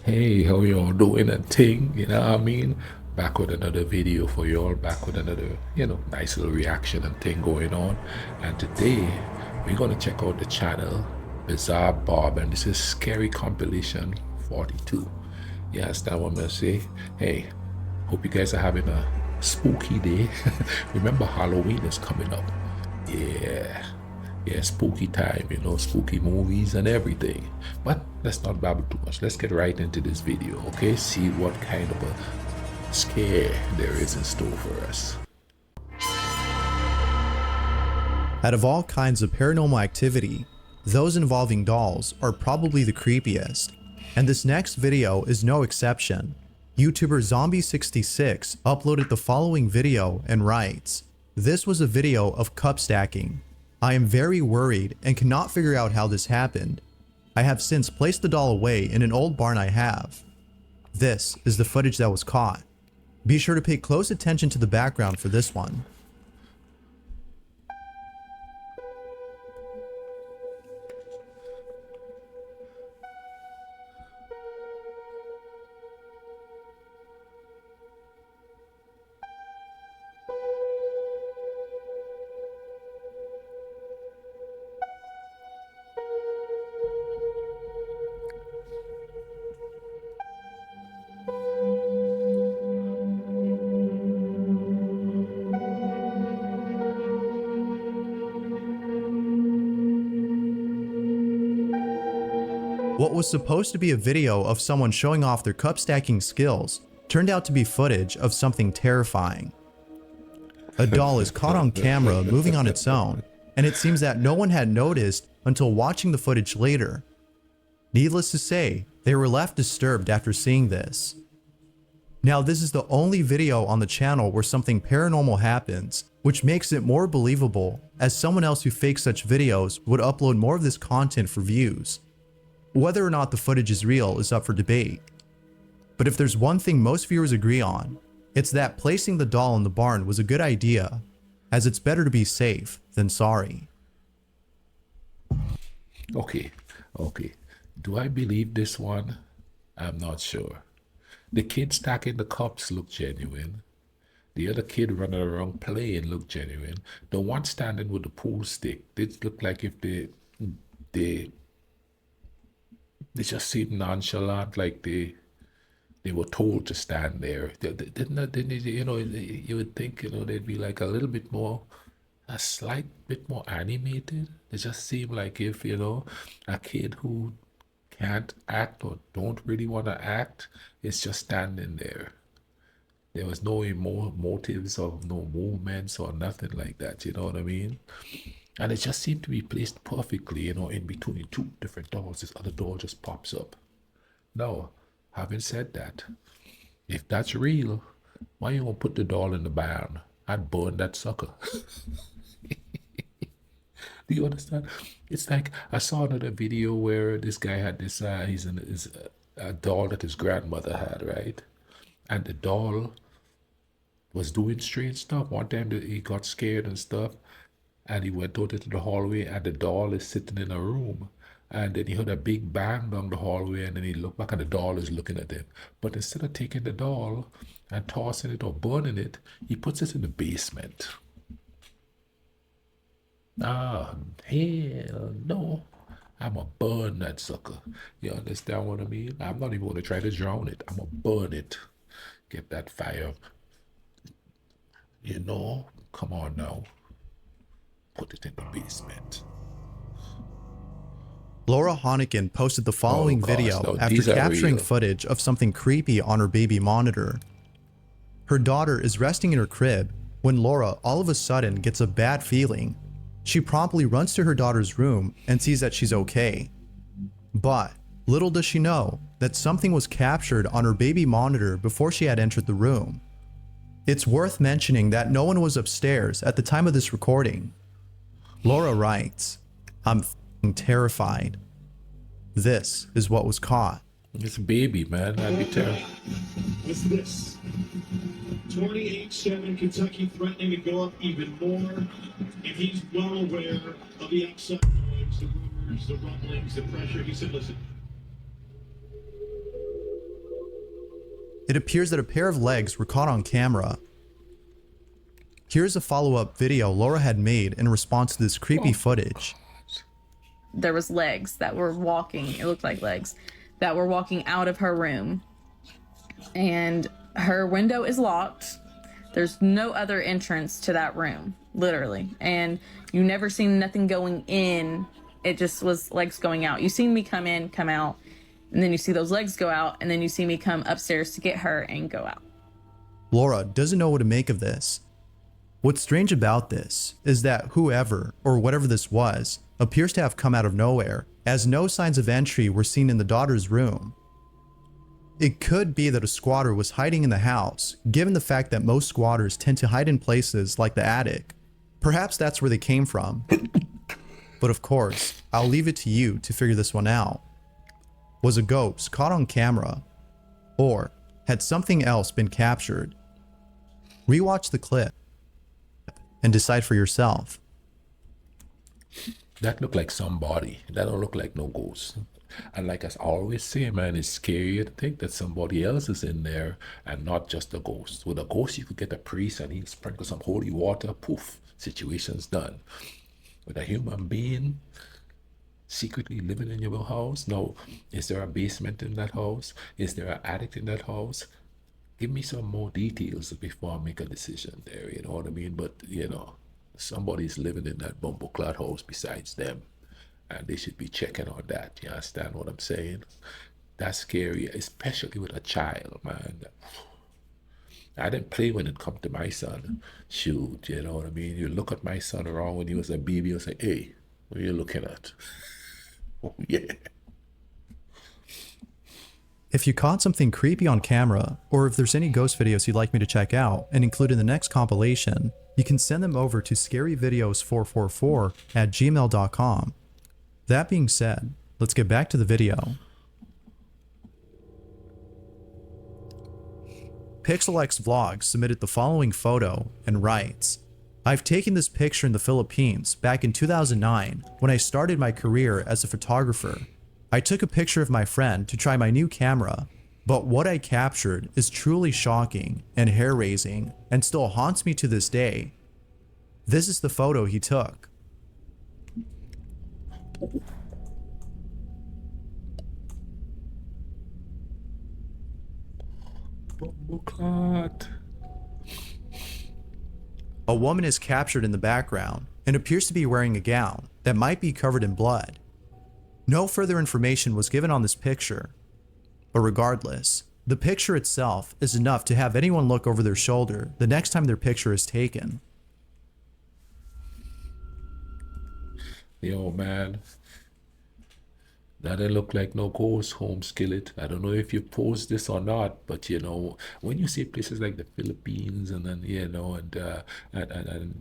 Hey, how y'all doing and thing? You know what I mean? Back with another video for y'all, back with another, nice little reaction and thing going on. And today we're gonna check out the channel Bizarre Bob, and this is Scary Compilation 42. Yes, that one must say. Hey, hope you guys are having a spooky day. Remember Halloween is coming up. Yeah. Yeah, spooky time, spooky movies and everything. But let's not babble too much. Let's get right into this video, okay? See what kind of a scare there is in store for us. Out of all kinds of paranormal activity, those involving dolls are probably the creepiest, and this next video is no exception. YouTuber Zombie66 uploaded the following video and writes, "This was a video of cup stacking. I am very worried and cannot figure out how this happened. I have since placed the doll away in an old barn I have. This is the footage that was caught. Be sure to pay close attention to the background for this one." What was supposed to be a video of someone showing off their cup stacking skills turned out to be footage of something terrifying. A doll is caught on camera moving on its own, and it seems that no one had noticed until watching the footage later. Needless to say, they were left disturbed after seeing this. Now, this is the only video on the channel where something paranormal happens, which makes it more believable, as someone else who fakes such videos would upload more of this content for views. Whether or not the footage is real is up for debate. But if there's one thing most viewers agree on, it's that placing the doll in the barn was a good idea, as it's better to be safe than sorry. Okay. Do I believe this one? I'm not sure. The kid stacking the cups looked genuine. The other kid running around playing looked genuine. The one standing with the pool stick, it looked like if they just seemed nonchalant, like they were told to stand there. Didn't they, you would think, they'd be like a slight bit more animated. It just seemed like if, a kid who can't act or don't really want to act is just standing there. There was no motives of no movements or nothing like that, you know what I mean? And it just seemed to be placed perfectly, in between two different doors. This other door just pops up. Now, having said that, if that's real, why you won't put the doll in the barn? I'd burn that sucker. Do you understand? It's like I saw another video where this guy had this, a doll that his grandmother had, right? And the doll was doing strange stuff. One time he got scared and stuff, and he went out into the hallway, and the doll is sitting in a room. And then he heard a big bang down the hallway, and then he looked back, and the doll is looking at him. But instead of taking the doll and tossing it or burning it, he puts it in the basement. Ah, hell no. I'ma burn that sucker. You understand what I mean? I'm not even gonna try to drown it. I'ma burn it. Get that fire. Come on now. Put it in the basement. Laura Honigan posted the following video after capturing footage of something creepy on her baby monitor. Her daughter is resting in her crib when Laura all of a sudden gets a bad feeling. She promptly runs to her daughter's room and sees that she's okay. But little does she know that something was captured on her baby monitor before she had entered the room. It's worth mentioning that no one was upstairs at the time of this recording. Laura writes, "I'm terrified. This is what was caught." It's a baby, man. I'd be terrified. What's this? 28-7 Kentucky threatening to go up even more. And he's well aware of the outside noise, the rumors, the rumblings, the pressure. He said, listen. it appears that a pair of legs were caught on camera. Here's a follow-up video Laura had made in response to this creepy footage. There was legs that were walking, it looked like legs, that were walking out of her room. And her window is locked. There's no other entrance to that room, literally. And you never seen nothing going in. It just was legs going out. You seen me come in, come out, and then you see those legs go out, and then you see me come upstairs to get her and go out. Laura doesn't know what to make of this. What's strange about this is that whoever or whatever this was appears to have come out of nowhere, as no signs of entry were seen in the daughter's room. It could be that a squatter was hiding in the house, given the fact that most squatters tend to hide in places like the attic. Perhaps that's where they came from. But of course, I'll leave it to you to figure this one out. Was a ghost caught on camera? Or had something else been captured? Rewatch the clip and decide for yourself. That look like somebody. That don't look like no ghost. And like I always say, man, it's scary to think that somebody else is in there and not just a ghost. With a ghost, you could get a priest and he'd sprinkle some holy water, poof, situation's done. With a human being secretly living in your house, no, is there a basement in that house? Is there an attic in that house? Give me some more details before I make a decision there, you know what I mean? But, you know, somebody's living in that bumbleclad house besides them. And they should be checking on that. You understand what I'm saying? That's scary, especially with a child, man. I didn't play when it come to my son. Shoot, you know what I mean? You look at my son around when he was a baby and say, hey, what are you looking at? Oh, yeah. If you caught something creepy on camera, or if there's any ghost videos you'd like me to check out and include in the next compilation, you can send them over to scaryvideos444@gmail.com. That being said, let's get back to the video. PixelX Vlog submitted the following photo and writes, I've taken this picture in the Philippines back in 2009 when I started my career as a photographer. I took a picture of my friend to try my new camera, but what I captured is truly shocking and hair-raising and still haunts me to this day. This is the photo he took. Bumbleclad. A woman is captured in the background and appears to be wearing a gown that might be covered in blood. No further information was given on this picture, but regardless, the picture itself is enough to have anyone look over their shoulder the next time their picture is taken. Yo, man. That didn't look like no ghost home skillet. I don't know if you post this or not, but you know, when you see places like the Philippines and then, you know, and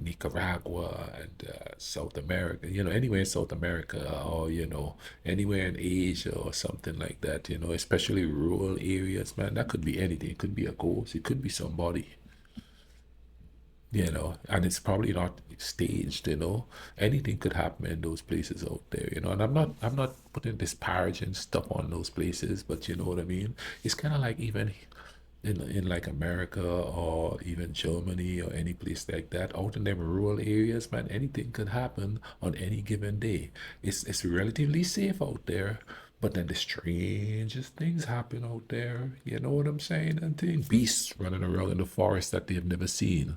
Nicaragua and South America, you know, anywhere in South America or, you know, anywhere in Asia or something like that, you know, especially rural areas, man, that could be anything. It could be a ghost. It could be somebody. You know, and it's probably not staged, you know. Anything could happen in those places out there, you know. And I'm not putting disparaging stuff on those places, but you know what I mean? It's kind of like even in like America or even Germany or any place like that, out in them rural areas, man, anything could happen on any given day. It's relatively safe out there, but then the strangest things happen out there, you know what I'm saying? And things, beasts running around in the forest that they've never seen.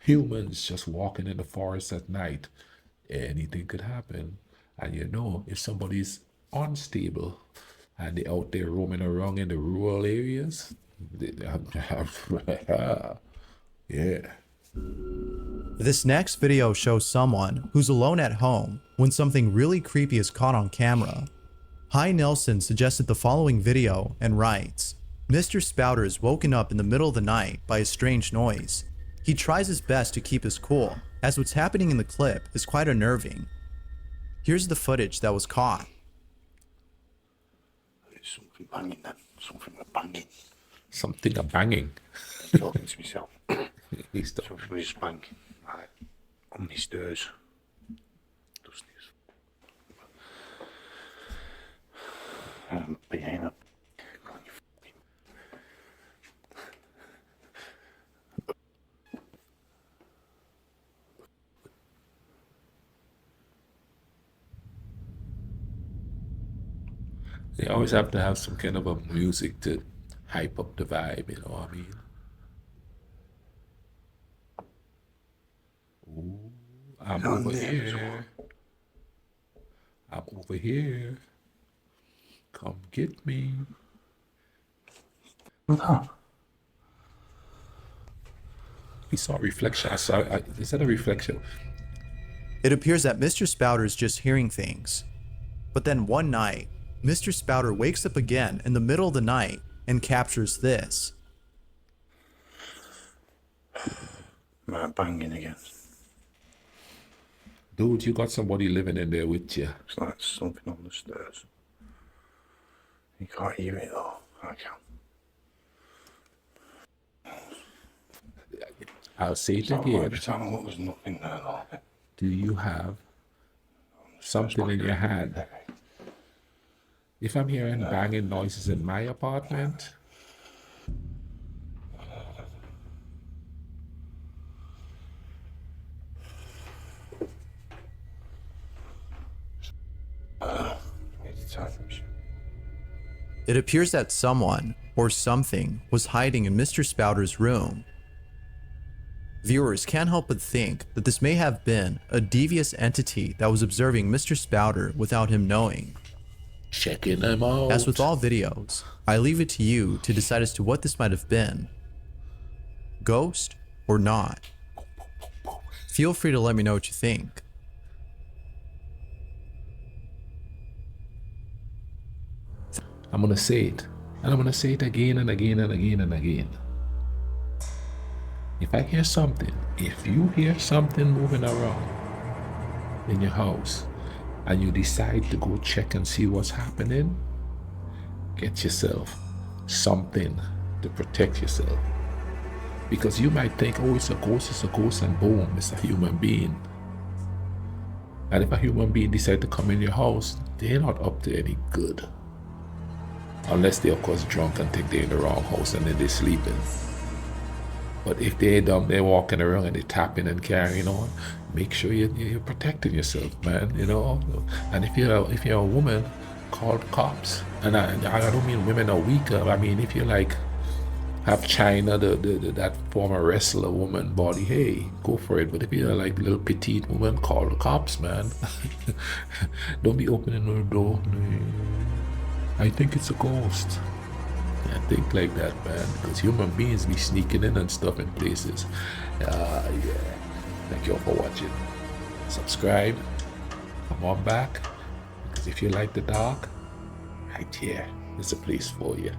Humans just walking in the forest at night. Anything could happen. And you know, if somebody's unstable and they're out there roaming around in the rural areas, yeah. This next video shows someone who's alone at home when something really creepy is caught on camera. Hi Nelson suggested the following video and writes, Mr. Spouter is woken up in the middle of the night by a strange noise. He tries his best to keep his cool, as what's happening in the clip is quite unnerving. Here's the footage that was caught. Something banging then. Something banging. Something a banging. I'm talking to myself. He's talking. Something was banging. Right. On my stairs. Behind it. They always have to have some kind of a music to hype up the vibe, you know what I mean? Ooh, I'm Down over there as well. here. I'm over here. Come get me. What's that? We saw a reflection. Is that a reflection? It appears that Mr. Spouter is just hearing things. But then one night, Mr. Spouter wakes up again in the middle of the night and captures this. Right, banging again. Dude, you got somebody living in there with you. It's like something on the stairs. You can't hear it though. I can. I'll say it So again. every time I look, there's nothing there though. Do you have something in your hand? If I'm hearing banging noises in my apartment, It's time. It appears that someone or something was hiding in Mr. Spouter's room. Viewers can't help but think that this may have been a devious entity that was observing Mr. Spouter without him knowing. checking them out. As with all videos, I leave it to you to decide as to what this might have been. Ghost or not. Feel free to let me know what you think. I'm gonna say it, and I'm gonna say it again and again and again and again. If I hear something, if you hear something moving around in your house, and you decide to go check and see what's happening, get yourself something to protect yourself. Because you might think, oh, it's a ghost, and boom, it's a human being. And if a human being decide to come in your house, they're not up to any good. Unless they're of course drunk and think they're in the wrong house and then they're sleeping. But if they're dumb, they're walking around and they're tapping and carrying on, make sure you're protecting yourself, man, you know. And if you're a woman, call the cops. And I don't mean women are weaker. I mean, if you like have China, that former wrestler woman body, hey, go for it. But if you're like little petite woman, call the cops, man. Don't be opening the door. I think it's a ghost. I think like that, man, because human beings be sneaking in and stuff in places. Yeah. Thank you all for watching. Subscribe. Come on back. Because if you like the dark, right here is a place for you.